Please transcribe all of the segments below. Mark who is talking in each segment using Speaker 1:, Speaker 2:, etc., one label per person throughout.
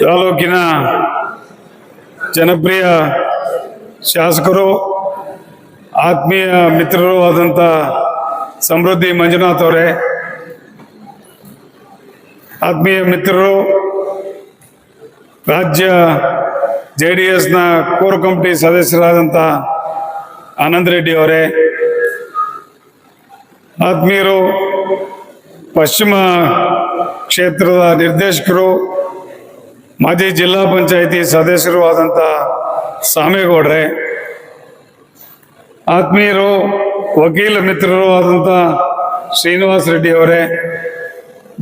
Speaker 1: ತಾಲೂಕಿನ ಜನಪ್ರಿಯ ಶಾಸಕರು ಆತ್ಮೀಯ ಮಿತ್ರರು ಆದಂಥ ಸಮೃದ್ಧಿ ಮಂಜುನಾಥ್ ಅವರೇ, ಆತ್ಮೀಯ ಮಿತ್ರರು ರಾಜ್ಯ JDSನ ಕೋರ್ ಕಮಿಟಿ ಸದಸ್ಯರಾದಂಥ ಆನಂದ್ ರೆಡ್ಡಿ ಅವರೇ, ಆತ್ಮೀಯರು ಪಶ್ಚಿಮ ಕ್ಷೇತ್ರದ ನಿರ್ದೇಶಕರು ಮಾಜಿ ಜಿಲ್ಲಾ ಪಂಚಾಯಿತಿ ಸದಸ್ಯರು ಆದಂಥ ಸಾಮೇಗೌಡ್ರೆ, ಆತ್ಮೀಯರು ವಕೀಲ ಮಿತ್ರರು ಆದಂಥ ಶ್ರೀನಿವಾಸ್ ರೆಡ್ಡಿ ಅವರೇ,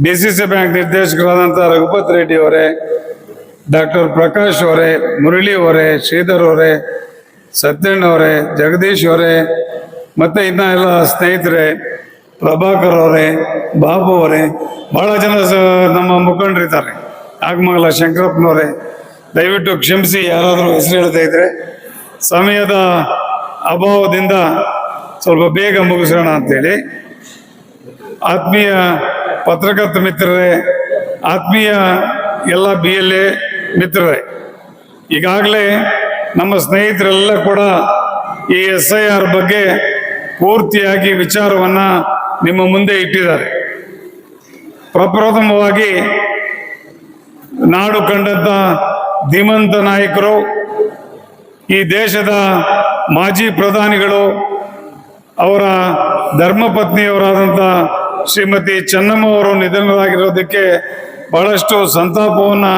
Speaker 1: DCC ಬ್ಯಾಂಕ್ ನಿರ್ದೇಶಕರಾದಂಥ ರಘುಪತ್ ರೆಡ್ಡಿ ಅವರೇ, ಡಾಕ್ಟರ್ ಪ್ರಕಾಶ್ ಅವರೇ, ಮುರಳಿ ಅವರೇ, ಶ್ರೀಧರ್ ಅವರೇ, ಸತ್ಯಣ್ಣ ಅವರೇ, ಜಗದೀಶ್ ಅವರೇ, ಮತ್ತು ಇನ್ನ ಎಲ್ಲ ಸ್ನೇಹಿತರೆ, ಪ್ರಭಾಕರ್ ಅವರೇ, ಬಾಬು ಅವರೇ, ಭಾಳ ಜನ ನಮ್ಮ ಮುಖಂಡರಿದ್ದಾರೆ, ಆಗಮಂಗಲ ಶಂಕರಪ್ಪನವರೇ, ದಯವಿಟ್ಟು ಕ್ಷಮಿಸಿ ಯಾರಾದರೂ ಹೆಸರು ಹೇಳ್ತಾ ಇದ್ರೆ. ಸಮಯದ ಅಭಾವದಿಂದ ಸ್ವಲ್ಪ ಬೇಗ ಮುಗಿಸೋಣ ಅಂತೇಳಿ. ಆತ್ಮೀಯ ಪತ್ರಕರ್ತ ಮಿತ್ರರೇ, ಆತ್ಮೀಯ ಎಲ್ಲ BLA ಮಿತ್ರರೇ, ಈಗಾಗಲೇ ನಮ್ಮ ಸ್ನೇಹಿತರೆಲ್ಲ ಕೂಡ ಈ SIR ಬಗ್ಗೆ ಪೂರ್ತಿಯಾಗಿ ವಿಚಾರವನ್ನು ನಿಮ್ಮ ಮುಂದೆ ಇಟ್ಟಿದ್ದಾರೆ. ಪ್ರಪ್ರಥಮವಾಗಿ ನಾಡು ಕಂಡಂಥ ಧೀಮಂತ ನಾಯಕರು, ಈ ದೇಶದ ಮಾಜಿ ಪ್ರಧಾನಿಗಳು, ಅವರ ಧರ್ಮಪತ್ನಿಯವರಾದಂಥ ಶ್ರೀಮತಿ ಚೆನ್ನಮ್ಮ ಅವರು ನಿಧನರಾಗಿರೋದಕ್ಕೆ ಬಹಳಷ್ಟು ಸಂತಾಪವನ್ನು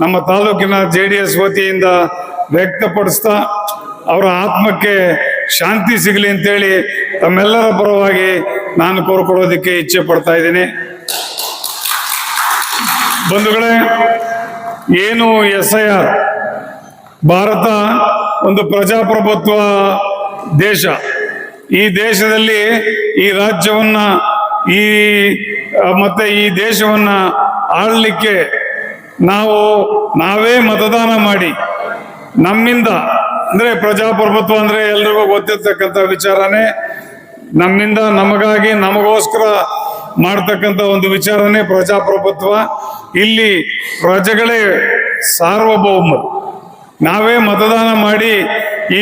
Speaker 1: ನಮ್ಮ ತಾಲೂಕಿನ JDS ವತಿಯಿಂದ ವ್ಯಕ್ತಪಡಿಸ್ತಾ ಅವರ ಆತ್ಮಕ್ಕೆ ಶಾಂತಿ ಸಿಗಲಿ ಅಂತೇಳಿ ತಮ್ಮೆಲ್ಲರ ಪರವಾಗಿ ನಾನು ಕೋರ್ಕೊಳ್ಳೋದಕ್ಕೆ ಇಚ್ಛೆ ಪಡ್ತಾ ಇದ್ದೀನಿ. ಬಂಧುಗಳೇ, ಏನು SIR, ಭಾರತ ಒಂದು ಪ್ರಜಾಪ್ರಭುತ್ವ ದೇಶ. ಈ ದೇಶದಲ್ಲಿ ಈ ರಾಜ್ಯವನ್ನ ಮತ್ತೆ ಈ ದೇಶವನ್ನ ಆಳಲಿಕ್ಕೆ ನಾವೇ ಮತದಾನ ಮಾಡಿ ನಮ್ಮಿಂದ, ಅಂದ್ರೆ ಪ್ರಜಾಪ್ರಭುತ್ವ ಅಂದ್ರೆ ಎಲ್ರಿಗೂ ಗೊತ್ತಿರ್ತಕ್ಕಂಥ ವಿಚಾರನೇ, ನಮ್ಮಿಂದ ನಮಗಾಗಿ ನಮಗೋಸ್ಕರ ಮಾಡ್ತಕ್ಕಂಥ ಒಂದು ವಿಚಾರನೇ ಪ್ರಜಾಪ್ರಭುತ್ವ. ಇಲ್ಲಿ ಪ್ರಜೆಗಳೇ ಸಾರ್ವಭೌಮರು. ನಾವೇ ಮತದಾನ ಮಾಡಿ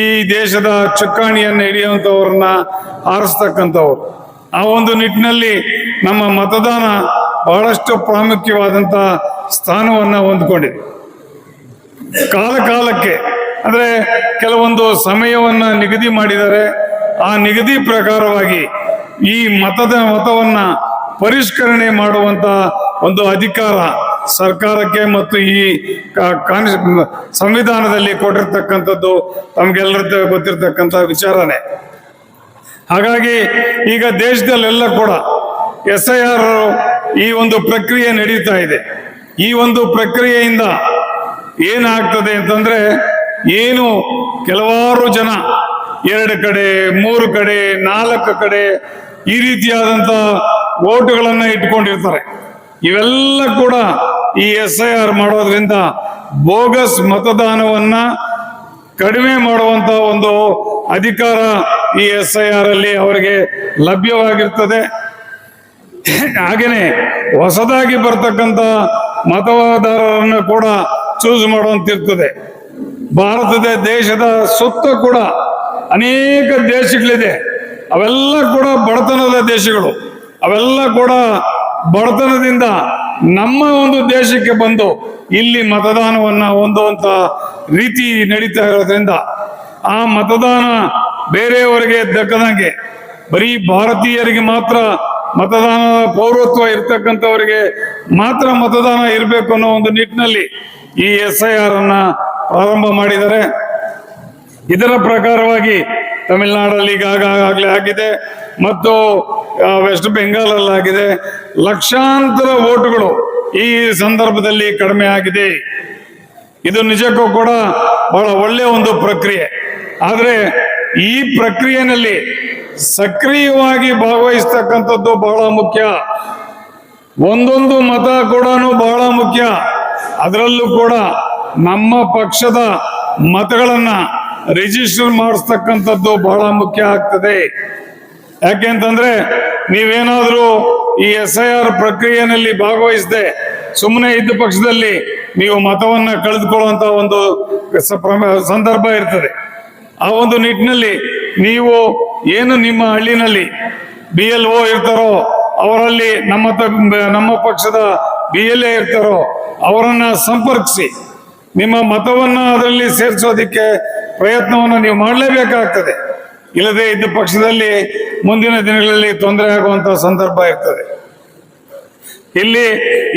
Speaker 1: ಈ ದೇಶದ ಚುಕ್ಕಾಣಿಯನ್ನು ಹಿಡಿಯುವಂಥವ್ರನ್ನ ಆರಿಸ್ತಕ್ಕಂಥವ್ರು. ಆ ಒಂದು ನಿಟ್ಟಿನಲ್ಲಿ ನಮ್ಮ ಮತದಾನ ಬಹಳಷ್ಟು ಪ್ರಾಮುಖ್ಯವಾದಂಥ ಸ್ಥಾನವನ್ನು ಹೊಂದ್ಕೊಂಡಿದೆ. ಕಾಲಕ್ಕೆ ಅಂದರೆ ಕೆಲವೊಂದು ಸಮಯವನ್ನು ನಿಗದಿ ಮಾಡಿದರೆ, ಆ ನಿಗದಿ ಪ್ರಕಾರವಾಗಿ ಈ ಮತವನ್ನು ಪರಿಷ್ಕರಣೆ ಮಾಡುವಂಥ ಒಂದು ಅಧಿಕಾರ ಸರ್ಕಾರಕ್ಕೆ ಮತ್ತು ಈ ಸಂವಿಧಾನದಲ್ಲಿ ಕೊಟ್ಟಿರ್ತಕ್ಕಂಥದ್ದು ತಮಗೆಲ್ಲರ ಗೊತ್ತಿರ್ತಕ್ಕಂಥ ವಿಚಾರನೆ. ಹಾಗಾಗಿ ಈಗ ದೇಶದಲ್ಲೆಲ್ಲ ಕೂಡ SIR ಈ ಒಂದು ಪ್ರಕ್ರಿಯೆ ನಡೀತಾ ಇದೆ. ಈ ಒಂದು ಪ್ರಕ್ರಿಯೆಯಿಂದ ಏನಾಗ್ತದೆ ಅಂತಂದ್ರೆ, ಏನು ಕೆಲವಾರು ಜನ 2 ಕಡೆ 3 ಕಡೆ 4 ಕಡೆ ಈ ರೀತಿಯಾದಂಥ ವೋಟುಗಳನ್ನು ಇಟ್ಕೊಂಡಿರ್ತಾರೆ. ಇವೆಲ್ಲ ಕೂಡ ಈ SIR ಮಾಡೋದ್ರಿಂದ ಬೋಗಸ್ ಮತದಾನವನ್ನ ಕಡಿಮೆ ಮಾಡುವಂತ ಒಂದು ಅಧಿಕಾರ ಈ SIR ಅಲ್ಲಿ ಅವರಿಗೆ ಲಭ್ಯವಾಗಿರ್ತದೆ. ಹಾಗೇನೆ ಹೊಸದಾಗಿ ಬರ್ತಕ್ಕಂಥ ಮತದಾರರನ್ನು ಕೂಡ ಚೂಸ್ ಮಾಡುವಂತಿರ್ತದೆ. ಭಾರತದ ದೇಶದ ಸುತ್ತ ಕೂಡ ಅನೇಕ ದೇಶಗಳಿದೆ, ಅವೆಲ್ಲ ಕೂಡ ಬಡತನದ ದೇಶಗಳು. ಅವೆಲ್ಲ ಕೂಡ ಬಡತನದಿಂದ ನಮ್ಮ ಒಂದು ದೇಶಕ್ಕೆ ಬಂದು ಇಲ್ಲಿ ಮತದಾನವನ್ನ ಹೊಂದುವಂತ ರೀತಿ ನಡೀತಾ ಇರೋದ್ರಿಂದ ಆ ಮತದಾನ ಬೇರೆಯವರಿಗೆ ದಕ್ಕದಂಗೆ ಬರೀ ಭಾರತೀಯರಿಗೆ ಮಾತ್ರ ಮತದಾನ ಪೌರತ್ವ ಇರ್ತಕ್ಕಂಥವರಿಗೆ ಮಾತ್ರ ಮತದಾನ ಇರಬೇಕು ಅನ್ನೋ ಒಂದು ನಿಟ್ಟಿನಲ್ಲಿ ಈ SIR ಅನ್ನ ಪ್ರಾರಂಭ ಮಾಡಿದ್ದಾರೆ. ಇದರ ಪ್ರಕಾರವಾಗಿ ತಮಿಳುನಾಡಲ್ಲಿ ಈಗಾಗಲೇ ಆಗಿದೆ ಮತ್ತು ವೆಸ್ಟ್ ಬೆಂಗಾಲಲ್ಲಿ ಆಗಿದೆ. ಲಕ್ಷಾಂತರ ವೋಟುಗಳು ಈ ಸಂದರ್ಭದಲ್ಲಿ ಕಡಿಮೆ ಆಗಿದೆ. ಇದು ನಿಜಕ್ಕೂ ಕೂಡ ಬಹಳ ಒಳ್ಳೆಯ ಒಂದು ಪ್ರಕ್ರಿಯೆ. ಆದರೆ ಈ ಪ್ರಕ್ರಿಯೆಯಲ್ಲಿ ಸಕ್ರಿಯವಾಗಿ ಭಾಗವಹಿಸ್ತಕ್ಕಂಥದ್ದು ಬಹಳ ಮುಖ್ಯ. ಒಂದೊಂದು ಮತ ಕೂಡ ಬಹಳ ಮುಖ್ಯ. ಅದರಲ್ಲೂ ಕೂಡ ನಮ್ಮ ಪಕ್ಷದ ಮತಗಳನ್ನ ರಿಜಿಸ್ಟರ್ ಮಾಡಿಸ್ತಕ್ಕಂಥದ್ದು ಬಹಳ ಮುಖ್ಯ ಆಗ್ತದೆ. ಯಾಕೆಂತಂದ್ರೆ ನೀವೇನಾದ್ರೂ ಈ SIR ಪ್ರಕ್ರಿಯೆಯಲ್ಲಿ ಭಾಗವಹಿಸದೆ ಸುಮ್ಮನೆ ಇದ್ದ ಪಕ್ಷದಲ್ಲಿ ನೀವು ಮತವನ್ನ ಕಳೆದುಕೊಳ್ಳುವಂತ ಒಂದು ಸಂದರ್ಭ ಇರ್ತದೆ. ಆ ಒಂದು ನಿಟ್ಟಿನಲ್ಲಿ ನೀವು ಏನು ನಿಮ್ಮ ಹಳ್ಳಿನಲ್ಲಿ BLO ಇರ್ತಾರೋ ಅವರಲ್ಲಿ ನಮ್ಮ ಪಕ್ಷದ BLA ಇರ್ತಾರೋ ಅವರನ್ನ ಸಂಪರ್ಕಿಸಿ ನಿಮ್ಮ ಮತವನ್ನ ಅದರಲ್ಲಿ ಸೇರಿಸೋದಿಕ್ಕೆ ಪ್ರಯತ್ನವನ್ನು ನೀವು ಮಾಡಲೇಬೇಕಾಗ್ತದೆ. ಇಲ್ಲದೆ ಇದ್ದ ಪಕ್ಷದಲ್ಲಿ ಮುಂದಿನ ದಿನಗಳಲ್ಲಿ ತೊಂದರೆ ಆಗುವಂತ ಸಂದರ್ಭ ಇರ್ತದೆ. ಇಲ್ಲಿ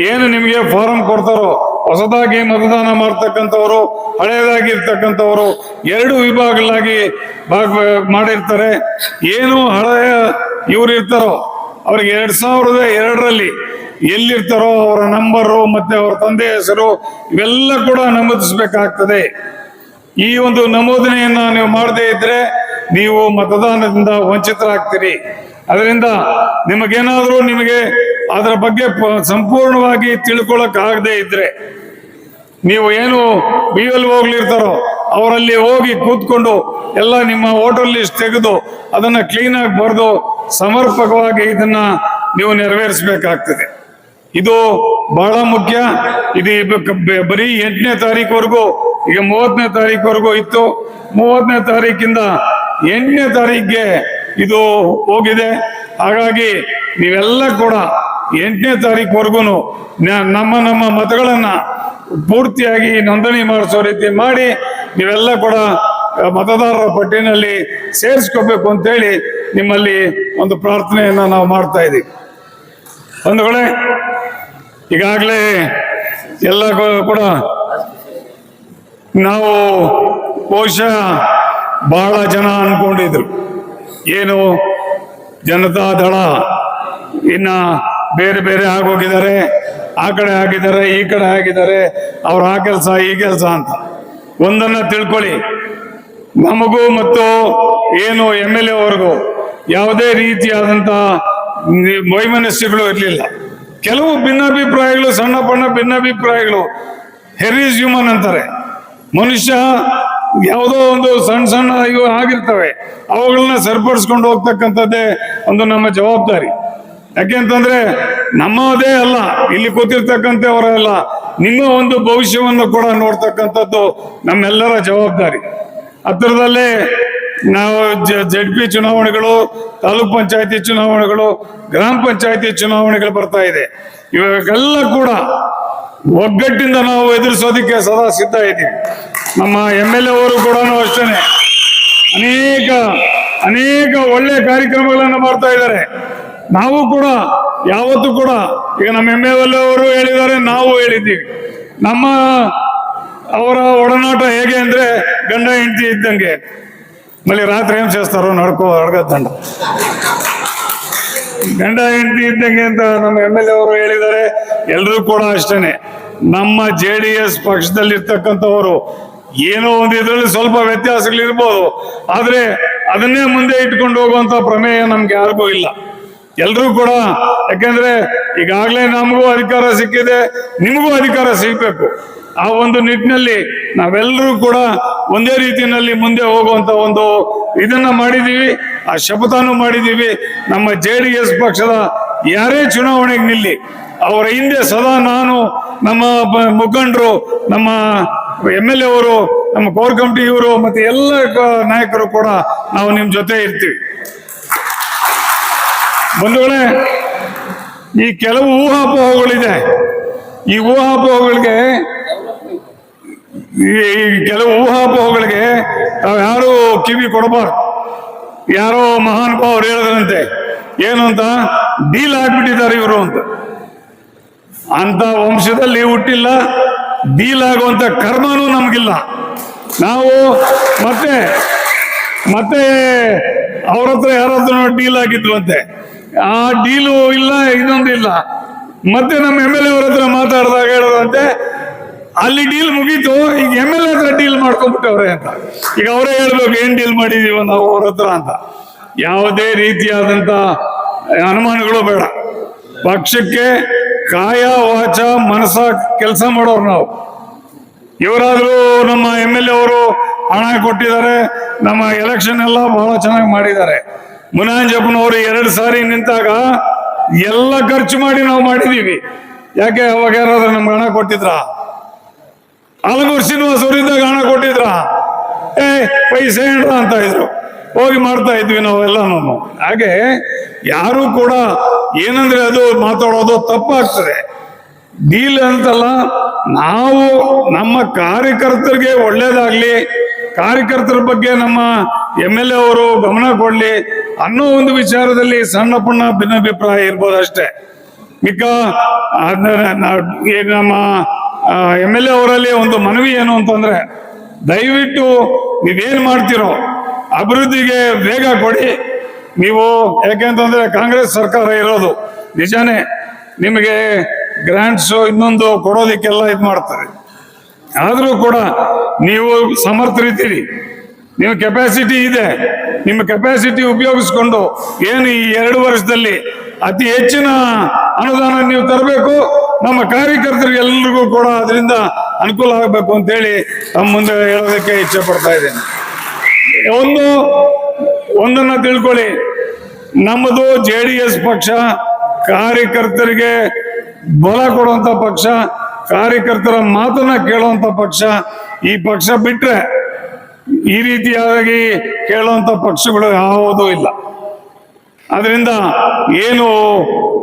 Speaker 1: ಏನು ನಿಮಗೆ ಫಾರಂ ಕೊಡ್ತಾರೋ, ಹೊಸದಾಗಿ ಮತದಾನ ಮಾಡ್ತಕ್ಕಂಥವ್ರು, ಹಳೆಯದಾಗಿರ್ತಕ್ಕಂಥವ್ರು ಎರಡು ವಿಭಾಗಗಳಾಗಿ ಮಾಡಿರ್ತಾರೆ. ಏನು ಹಳೆಯ ಇವ್ರು ಇರ್ತಾರೋ ಅವ್ರಿಗೆ 2002ರಲ್ಲಿ ಎಲ್ಲಿರ್ತಾರೋ ಅವರ ನಂಬರು ಮತ್ತೆ ಅವರ ತಂದೆ ಹೆಸರು ಇವೆಲ್ಲ ಕೂಡ ನಮೂದಿಸಬೇಕಾಗ್ತದೆ. ಈ ಒಂದು ನಮೂದನೆಯನ್ನ ನೀವು ಮಾಡದೇ ಇದ್ರೆ ನೀವು ಮತದಾನದಿಂದ ವಂಚಿತರಾಗ್ತೀರಿ. ಅದರಿಂದ ನಿಮಗೇನಾದ್ರೂ ನಿಮಗೆ ಅದರ ಬಗ್ಗೆ ಸಂಪೂರ್ಣವಾಗಿ ತಿಳ್ಕೊಳಕ್ ಆಗದೆ ಇದ್ರೆ ನೀವು ಏನು BLOಗಳಿರ್ತಾರೋ ಅವರಲ್ಲಿ ಹೋಗಿ ಕೂತ್ಕೊಂಡು ಎಲ್ಲ ನಿಮ್ಮ ವೋಟರ್ ಲಿಸ್ಟ್ ತೆಗೆದು ಅದನ್ನ ಕ್ಲೀನ್ ಆಗಿ ಬರೆದು ಸಮರ್ಪಕವಾಗಿ ಇದನ್ನ ನೀವು ನೆರವೇರಿಸಬೇಕಾಗ್ತದೆ. ಇದು ಬಹಳ ಮುಖ್ಯ. ಇದು ಬರೀ 8ನೇ ತಾರೀಕುವರೆಗೂ, ಈಗ 30ನೇ ತಾರೀಕುವರೆಗೂ ಇತ್ತು. 30ನೇ ತಾರೀಕಿಂದ 8ನೇ ತಾರೀಕಿಗೆ ಇದು ಹೋಗಿದೆ. ಹಾಗಾಗಿ ನೀವೆಲ್ಲ ಕೂಡ 8ನೇ ತಾರೀಕುವರೆಗೂ ನಮ್ಮ ಮತಗಳನ್ನ ಪೂರ್ತಿಯಾಗಿ ನೋಂದಣಿ ಮಾಡಿಸೋ ರೀತಿ ಮಾಡಿ ನೀವೆಲ್ಲ ಕೂಡ ಮತದಾರರ ಪಟ್ಟಿನಲ್ಲಿ ಸೇರಿಸ್ಕೋಬೇಕು ಅಂತೇಳಿ ನಿಮ್ಮಲ್ಲಿ ಒಂದು ಪ್ರಾರ್ಥನೆಯನ್ನ ನಾವು ಮಾಡ್ತಾ ಇದ್ದೀವಿ. ಬಂಧುಗಳೇ, ಈಗಾಗಲೇ ಎಲ್ಲ ಕೂಡ ನಾವು ಬಹುಶಃ ಬಹಳ ಜನ ಅನ್ಕೊಂಡಿದ್ರು ಏನು ಜನತಾ ದಳ ಇನ್ನ ಬೇರೆ ಬೇರೆ ಆಗೋಗಿದ್ದಾರೆ, ಆ ಕಡೆ ಆಗಿದ್ದಾರೆ, ಈ ಕಡೆ ಆಗಿದ್ದಾರೆ, ಅವ್ರು ಆ ಕೆಲಸ ಈ ಕೆಲಸ ಅಂತ. ಒಂದನ್ನ ತಿಳ್ಕೊಳ್ಳಿ, ನಮಗೂ ಮತ್ತು ಏನು MLA ಅವ್ರಿಗೂ ಯಾವುದೇ ರೀತಿಯಾದಂತ ವೈಮನಸ್ಯಗಳು ಇರಲಿಲ್ಲ. ಕೆಲವು ಭಿನ್ನಾಭಿಪ್ರಾಯಗಳು, ಸಣ್ಣ ಪಣ್ಣ ಭಿನ್ನಾಭಿಪ್ರಾಯಗಳು, ಹೆರೀಸ್ ಹ್ಯೂಮನ್ ಅಂತಾರೆ, ಮನುಷ್ಯ ಯಾವುದೋ ಒಂದು ಸಣ್ಣ ಸಣ್ಣ ಇವು ಆಗಿರ್ತವೆ, ಅವುಗಳನ್ನ ಸರಿಪಡಿಸ್ಕೊಂಡು ಹೋಗ್ತಕ್ಕಂಥದ್ದೇ ಒಂದು ನಮ್ಮ ಜವಾಬ್ದಾರಿ. ಯಾಕೆಂತಂದ್ರೆ ನಮ್ಮದೇ ಅಲ್ಲ, ಇಲ್ಲಿ ಕೂತಿರ್ತಕ್ಕಂಥವರಲ್ಲ, ನಿಮ್ಮ ಒಂದು ಭವಿಷ್ಯವನ್ನು ಕೂಡ ನೋಡ್ತಕ್ಕಂಥದ್ದು ನಮ್ಮೆಲ್ಲರ ಜವಾಬ್ದಾರಿ. ಹತ್ತಿರದಲ್ಲೇ ನಾವು ZP ಚುನಾವಣೆಗಳು, ತಾಲೂಕ್ ಪಂಚಾಯತಿ ಚುನಾವಣೆಗಳು, ಗ್ರಾಮ ಪಂಚಾಯತಿ ಚುನಾವಣೆಗಳು ಬರ್ತಾ ಇದೆ. ಇವಾಗೆಲ್ಲ ಕೂಡ ಒಗ್ಗಟ್ಟಿಂದ ನಾವು ಎದುರಿಸೋದಕ್ಕೆ ಸದಾ ಸಿದ್ಧ ಇದ್ದೀವಿ. ನಮ್ಮ MLA ಅವರು ಕೂಡ ಅಷ್ಟೇನೆ ಅನೇಕ ಒಳ್ಳೆ ಕಾರ್ಯಕ್ರಮಗಳನ್ನು ಮಾಡ್ತಾ ಇದ್ದಾರೆ. ನಾವು ಕೂಡ ಯಾವತ್ತೂ ಕೂಡ ಈಗ ನಮ್ಮ MLA ಅವರು ಹೇಳಿದ್ದಾರೆ, ನಾವು ಹೇಳಿದ್ದೀವಿ. ಅವರ ಒಡನಾಟ ಹೇಗೆ ಅಂದ್ರೆ ಗಂಡ ಹೆಂಡತಿ ಇದ್ದಂಗೆ. ಮళ్ళీ ರಾತ್ರಿ ಏನ್ చేస్తారో ಅಡ್ಗತ್ತಂಡ ಗಂಡ ಹೆಂಡತಿ ಇದ್ದಂಗೆ ಅಂತ ನಮ್ಮ MLA ಅವರು ಹೇಳಿದ್ದಾರೆ. ಎಲ್ಲರೂ ಕೂಡ ಅಷ್ಟೇನೆ. ನಮ್ಮ JDS ಪಕ್ಷದಲ್ಲಿರ್ತಕ್ಕಂಥವರು ಏನೋ ಒಂದು ಇದರಲ್ಲಿ ಸ್ವಲ್ಪ ವ್ಯತ್ಯಾಸಗಳಿರ್ಬೋದು, ಆದ್ರೆ ಅದನ್ನೇ ಮುಂದೆ ಇಟ್ಕೊಂಡು ಹೋಗುವಂತ ಪ್ರಮೇಯ ನಮ್ಗೆ ಯಾರಿಗೂ ಇಲ್ಲ. ಎಲ್ರೂ ಕೂಡ, ಯಾಕೆಂದ್ರೆ ಈಗಾಗಲೇ ನಮಗೂ ಅಧಿಕಾರ ಸಿಕ್ಕಿದೆ, ನಿಮಗೂ ಅಧಿಕಾರ ಸಿಗ್ಬೇಕು. ಆ ಒಂದು ನಿಟ್ಟಿನಲ್ಲಿ ನಾವೆಲ್ಲರೂ ಕೂಡ ಒಂದೇ ರೀತಿಯಲ್ಲಿ ಮುಂದೆ ಹೋಗುವಂತ ಒಂದು ಇದನ್ನ ಮಾಡಿದೀವಿ. ಆ ಶಪಥನೂ ಮಾಡಿದೀವಿ. ನಮ್ಮ JDS ಪಕ್ಷದ ಯಾರೇ ಚುನಾವಣೆಗೆ ನಿಲ್ಲಿ, ಅವರ ಹಿಂದೆ ಸದಾ ನಾನು, ನಮ್ಮ ಮುಖಂಡರು, ನಮ್ಮ MLA ಅವರು, ನಮ್ಮ ಕೋರ್ ಕಮಿಟಿ ಇವರು ಮತ್ತೆ ಎಲ್ಲ ನಾಯಕರು ಕೂಡ ನಾವು ನಿಮ್ ಜೊತೆ ಇರ್ತೀವಿ. ಬಂಧುಗಳೇ, ಈ ಕೆಲವು ಊಹಾಪೋಹಗಳಿದೆ. ಈ ಊಹಾಪೋಹಗಳಿಗೆ ನಾವು ಯಾರು ಕಿವಿ ಕೊಡಬಾರ್ದು. ಯಾರೋ ಮಹಾನುಭಾವರು ಹೇಳಿದ್ರಂತೆ, ಏನು ಅಂತ, ಡೀಲ್ ಆಗ್ಬಿಟ್ಟಿದ್ದಾರೆ ಇವರು ಅಂತ ವಂಶದಲ್ಲಿ ಹುಟ್ಟಿಲ್ಲ, ಡೀಲ್ ಆಗುವಂತ ಕರ್ಮನೂ ನಮ್ಗಿಲ್ಲ. ನಾವು ಮತ್ತೆ ಅವ್ರ ಹತ್ರ ಯಾರಾದ್ರೂ ಡೀಲ್ ಆಗಿದ್ವು ಅಂತೆ, ಆ ಡೀಲು ಇಲ್ಲ, ಇದೊಂದು ಇಲ್ಲ. ಮತ್ತೆ ನಮ್ಮ MLA ಅವ್ರ ಹತ್ರ ಮಾತಾಡಿದಾಗ ಹೇಳೋದಂತೆ, ಅಲ್ಲಿ ಡೀಲ್ ಮುಗೀತು, ಈಗ MLA ಹತ್ರ ಡೀಲ್ ಮಾಡ್ಕೊಂಡ್ಬಿಟ್ಟವ್ರೆ ಅಂತ. ಈಗ ಅವರೇ ಹೇಳ್ಬೇಕು ಏನ್ ಡೀಲ್ ಮಾಡಿದೀವ ನಾವು ಅವ್ರ ಹತ್ರ ಅಂತ. ಯಾವುದೇ ರೀತಿಯಾದಂತ ಅನುಮಾನಗಳು ಬೇಡ. ಪಕ್ಷಕ್ಕೆ ಕಾಯ ವಾಚ ಮನಸ ಕೆಲಸ ಮಾಡೋರು ನಾವು. ಇವರಾದ್ರೂ ನಮ್ಮ MLA ಅವರು ಹಣ ಕೊಟ್ಟಿದ್ದಾರೆ, ನಮ್ಮ ಎಲೆಕ್ಷನ್ ಎಲ್ಲ ಬಹಳ ಚೆನ್ನಾಗಿ ಮಾಡಿದ್ದಾರೆ. ಮುನಾಂಜಪ್ಪನವರು 2 ಸಾರಿ ನಿಂತಾಗ ಎಲ್ಲ ಖರ್ಚು ಮಾಡಿ ನಾವು ಮಾಡಿದೀವಿ. ಯಾಕೆ ಅವಾಗ ಯಾರಾದ್ರೂ ನಮ್ಗೆ ಹಣ ಕೊಟ್ಟಿದ್ರ? ಆಲಮೂರು ಶ್ರೀನಿವಾಸ್ ಅವರಿದ್ದಾಗ ಹಣ ಕೊಟ್ಟಿದ್ರ? ಪೈಸೆ ಏನ್ರ ಅಂತ ಇದ್ರು, ಹೋಗಿ ಮಾಡ್ತಾ ಇದ್ವಿ ನಾವೆಲ್ಲನೂ. ಹಾಗೆ ಯಾರು ಕೂಡ ಏನಂದ್ರೆ ಅದು ಮಾತಾಡೋದು ತಪ್ಪಾಗ್ತದೆ. ಡೀಲ್ ಅಂತಲ್ಲ, ನಾವು ನಮ್ಮ ಕಾರ್ಯಕರ್ತರಿಗೆ ಒಳ್ಳೇದಾಗ್ಲಿ, ಕಾರ್ಯಕರ್ತರ ಬಗ್ಗೆ ನಮ್ಮ MLA ಅವರು ಗಮನ ಕೊಡ್ಲಿ ಅನ್ನೋ ಒಂದು ವಿಚಾರದಲ್ಲಿ ಸಣ್ಣ ಪುಣ್ಣ ಭಿನ್ನಾಭಿಪ್ರಾಯ ಇರ್ಬೋದು ಅಷ್ಟೇ. ಮಿಕ್ಕ ನಮ್ಮ MLA ಅವರಲ್ಲಿ ಒಂದು ಮನವಿ ಏನು ಅಂತಂದ್ರೆ, ದಯವಿಟ್ಟು ನೀವೇನ್ ಮಾಡ್ತಿರೋ ಅಭಿವೃದ್ಧಿಗೆ ಬೇಗ ಕೊಡಿ ನೀವು. ಯಾಕೆಂತಂದ್ರೆ ಕಾಂಗ್ರೆಸ್ ಸರ್ಕಾರ ಇರೋದು ನಿಜಾನೇ, ನಿಮಗೆ ಗ್ರಾಂಟ್ಸ್ ಇನ್ನೊಂದು ಕೊಡೋದಕ್ಕೆಲ್ಲ ಇದು ಮಾಡ್ತಾರೆ. ಆದ್ರೂ ಕೂಡ ನೀವು ಸಮರ್ಥರಿದ್ದೀರಿ, ನಿಮ್ಮ ಕೆಪಾಸಿಟಿ ಇದೆ. ನಿಮ್ಮ ಕೆಪಾಸಿಟಿ ಉಪಯೋಗಿಸ್ಕೊಂಡು ಏನು ಈ 2 ವರ್ಷದಲ್ಲಿ ಅತಿ ಹೆಚ್ಚಿನ ಅನುದಾನ ನೀವು ತರಬೇಕು. ನಮ್ಮ ಕಾರ್ಯಕರ್ತರಿಗೆ ಎಲ್ರಿಗೂ ಕೂಡ ಅದರಿಂದ ಅನುಕೂಲ ಆಗಬೇಕು ಅಂತೇಳಿ ನಮ್ಮ ಮುಂದೆ ಹೇಳೋದಕ್ಕೆ ಇಚ್ಛೆ ಪಡ್ತಾ ಇದ್ದೇನೆ. ಒಂದನ್ನ ತಿಳ್ಕೊಳ್ಳಿ, ನಮ್ಮದು JDS ಪಕ್ಷ ಕಾರ್ಯಕರ್ತರಿಗೆ ಬಲ ಕೊಡುವಂತ ಪಕ್ಷ, ಕಾರ್ಯಕರ್ತರ ಮಾತನ್ನ ಕೇಳುವಂತ ಪಕ್ಷ. ಈ ಪಕ್ಷ ಬಿಟ್ರೆ ಈ ರೀತಿಯಾಗಿ ಕೇಳುವಂತ ಪಕ್ಷಗಳು ಯಾವುದೂ ಇಲ್ಲ. ಅದರಿಂದ ಏನು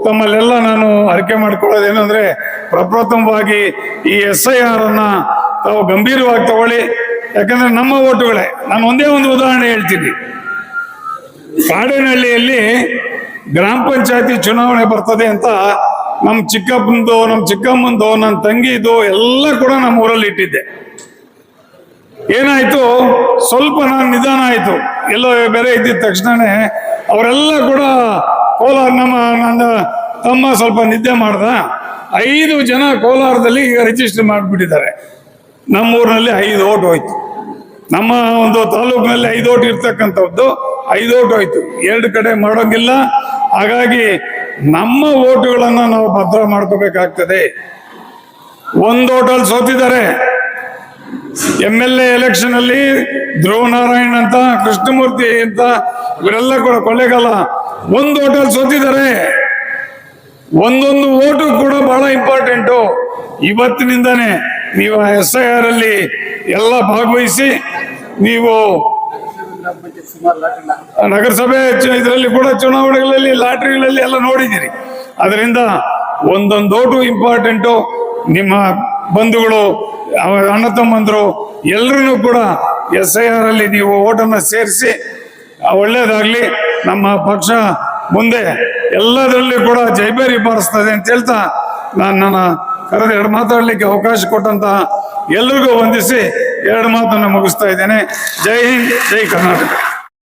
Speaker 1: ತಮ್ಮಲ್ಲೆಲ್ಲ ನಾನು ಅರಿಕೆ ಮಾಡಿಕೊಳ್ಳೋದೇನೆಂದ್ರೆ, ಪ್ರಪ್ರಥಮವಾಗಿ ಈ SIR ಅನ್ನ ತಾವು ಗಂಭೀರವಾಗಿ ತಗೊಳ್ಳಿ. ಯಾಕಂದ್ರೆ ನಮ್ಮ ಓಟುಗಳೇ. ನಾನು ಒಂದೇ ಒಂದು ಉದಾಹರಣೆ ಹೇಳ್ತೀನಿ. ಕಾಡೇನಹಳ್ಳಿಯಲ್ಲಿ ಗ್ರಾಮ ಪಂಚಾಯತಿ ಚುನಾವಣೆ ಬರ್ತದೆ ಅಂತ ನಮ್ಮ ಚಿಕ್ಕಪ್ಪಂದು, ನಮ್ಮ ಚಿಕ್ಕಮ್ಮಂದು, ನನ್ನ ತಂಗಿದು ಎಲ್ಲ ಕೂಡ ನಮ್ಮ ಊರಲ್ಲಿ ಇಟ್ಟಿದ್ದೆ. ಏನಾಯ್ತು, ಸ್ವಲ್ಪ ನಾನು ನಿಧಾನ ಆಯ್ತು, ಎಲ್ಲೋ ಬೇರೆ ಇದ್ದಿದ್ದ ತಕ್ಷಣನೇ ಅವರೆಲ್ಲ ಕೂಡ ಕೋಲಾರ, ನನ್ನ ತಮ್ಮ ಸ್ವಲ್ಪ ನಿದ್ದೆ ಮಾಡ್ದ. 5 ಜನ ಕೋಲಾರದಲ್ಲಿ ಈಗ ರಿಜಿಸ್ಟರ್ ಮಾಡಿಬಿಟ್ಟಿದ್ದಾರೆ. ನಮ್ಮೂರಿನಲ್ಲಿ 5 ಓಟ್ ಹೋಯ್ತು. ನಮ್ಮ ಒಂದು ತಾಲೂಕಿನಲ್ಲಿ 5 ಓಟ್ ಇರ್ತಕ್ಕಂಥದ್ದು 5 ಓಟ್ ಹೋಯ್ತು. 2 ಕಡೆ ಮಾಡೋಂಗಿಲ್ಲ. ಹಾಗಾಗಿ ನಮ್ಮ ಓಟುಗಳನ್ನ ನಾವು ಭದ್ರ ಮಾಡ್ಕೋಬೇಕಾಗ್ತದೆ. 1 ಓಟಲ್ಲಿ ಸೋತಿದ್ದಾರೆ. MLA ಎಲೆಕ್ಷನ್ ಅಲ್ಲಿ ಧ್ರುವನಾರಾಯಣ್ ಅಂತ, ಕೃಷ್ಣಮೂರ್ತಿ ಅಂತ ಇವರೆಲ್ಲ ಕೂಡ ಕೊಳ್ಳೇಗಾಲ 1 ಓಟಲ್ಲಿ ಸೋತಿದ್ದಾರೆ. ಒಂದೊಂದು ಓಟು ಕೂಡ ಬಹಳ ಇಂಪಾರ್ಟೆಂಟು. ಇವತ್ತಿನಿಂದಾನೇ ನೀವು SIR ಅಲ್ಲಿ ಎಲ್ಲ ಭಾಗವಹಿಸಿ, ನೀವು ನಗರಸಭೆ ಇದರಲ್ಲಿ ಕೂಡ ಚುನಾವಣೆಗಳಲ್ಲಿ ಲಾಟ್ರಿಗಳಲ್ಲಿ ಎಲ್ಲ ನೋಡಿದ್ದೀರಿ. ಅದರಿಂದ ಒಂದೊಂದು ಓಟು ಇಂಪಾರ್ಟೆಂಟು. ನಿಮ್ಮ ಬಂಧುಗಳು, ಅಣ್ಣ ತಮ್ಮಂದರು ಎಲ್ಲರೂ ಕೂಡ SIR ಅಲ್ಲಿ ನೀವು ಓಟನ್ನು ಸೇರಿಸಿ ಒಳ್ಳೇದಾಗ್ಲಿ. ನಮ್ಮ ಪಕ್ಷ ಮುಂದೆ ಎಲ್ಲದರಲ್ಲಿ ಕೂಡ ಜೈಬೇರಿ ಬಾರಿಸ್ತದೆ ಅಂತ ಹೇಳ್ತಾ ನನ್ನ ಕರೆದ 2 ಮಾತಾಡಲಿಕ್ಕೆ ಅವಕಾಶ ಕೊಟ್ಟಂತ ಎಲ್ರಿಗೂ ವಂದಿಸಿ 2 ಮಾತನ್ನು ಮುಗಿಸ್ತಾ ಇದ್ದೇನೆ. ಜೈ ಹಿಂದ್, ಜೈ ಕರ್ನಾಟಕ.